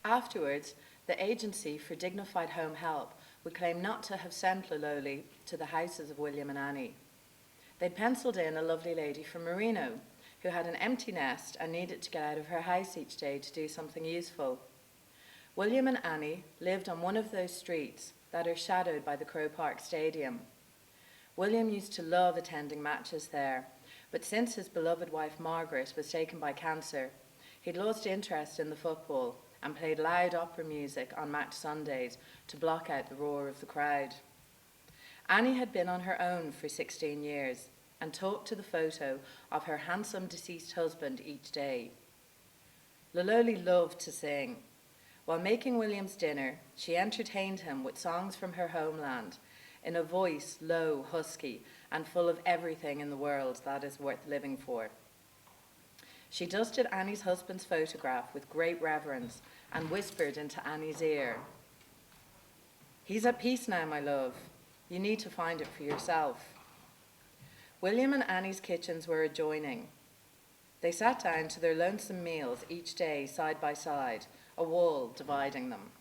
Afterwards, the Agency for Dignified Home Help would claim not to have sent Lololi to the houses of William and Annie. They'd penciled in a lovely lady from Marino who had an empty nest and needed to get out of her house each day to do something useful. William and Annie lived on one of those streets that are shadowed by the Crow Park Stadium. William used to love attending matches there, but since his beloved wife Margaret was taken by cancer, he'd lost interest in the football and played loud opera music on match Sundays to block out the roar of the crowd. Annie had been on her own for 16 years and talked to the photo of her handsome deceased husband each day. Lololi loved to sing. While making William's dinner, she entertained him with songs from her homeland in a voice low, husky, and full of everything in the world that is worth living for. She dusted Annie's husband's photograph with great reverence and whispered into Annie's ear, "He's at peace now, my love. You need to find it for yourself." William and Annie's kitchens were adjoining. They sat down to their lonesome meals each day side by side, a wall dividing them.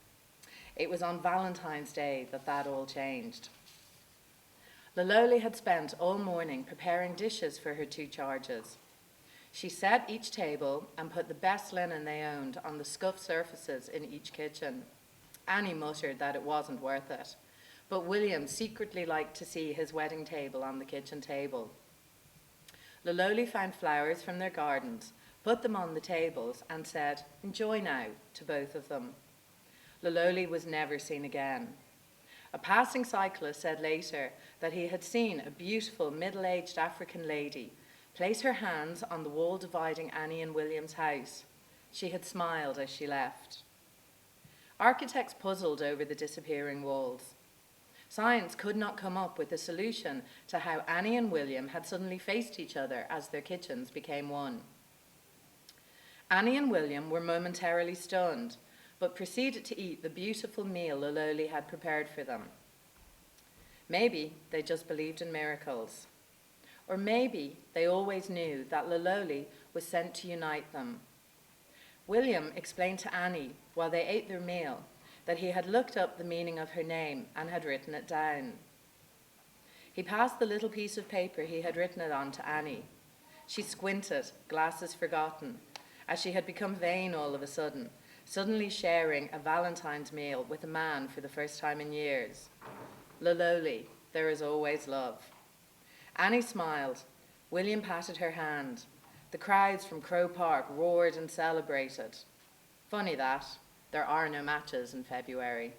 It was on Valentine's Day that all changed. Lololi had spent all morning preparing dishes for her two charges. She set each table and put the best linen they owned on the scuffed surfaces in each kitchen. Annie muttered that it wasn't worth it, but William secretly liked to see his wedding table on the kitchen table. Lololi found flowers from their gardens, put them on the tables, and said, "Enjoy now," to both of them. Lololi was never seen again. A passing cyclist said later that he had seen a beautiful middle-aged African lady place her hands on the wall dividing Annie and William's house. She had smiled as she left. Architects puzzled over the disappearing walls. Science could not come up with a solution to how Annie and William had suddenly faced each other as their kitchens became one. Annie and William were momentarily stunned, but proceeded to eat the beautiful meal Lololi had prepared for them. Maybe they just believed in miracles. Or maybe they always knew that Lololi was sent to unite them. William explained to Annie while they ate their meal that he had looked up the meaning of her name and had written it down. He passed the little piece of paper he had written it on to Annie. She squinted, glasses forgotten, as she had become vain all of a sudden, suddenly sharing a Valentine's meal with a man for the first time in years. Lololi, there is always love. Annie smiled. William patted her hand. The crowds from Crow Park roared and celebrated. Funny that, there are no matches in February.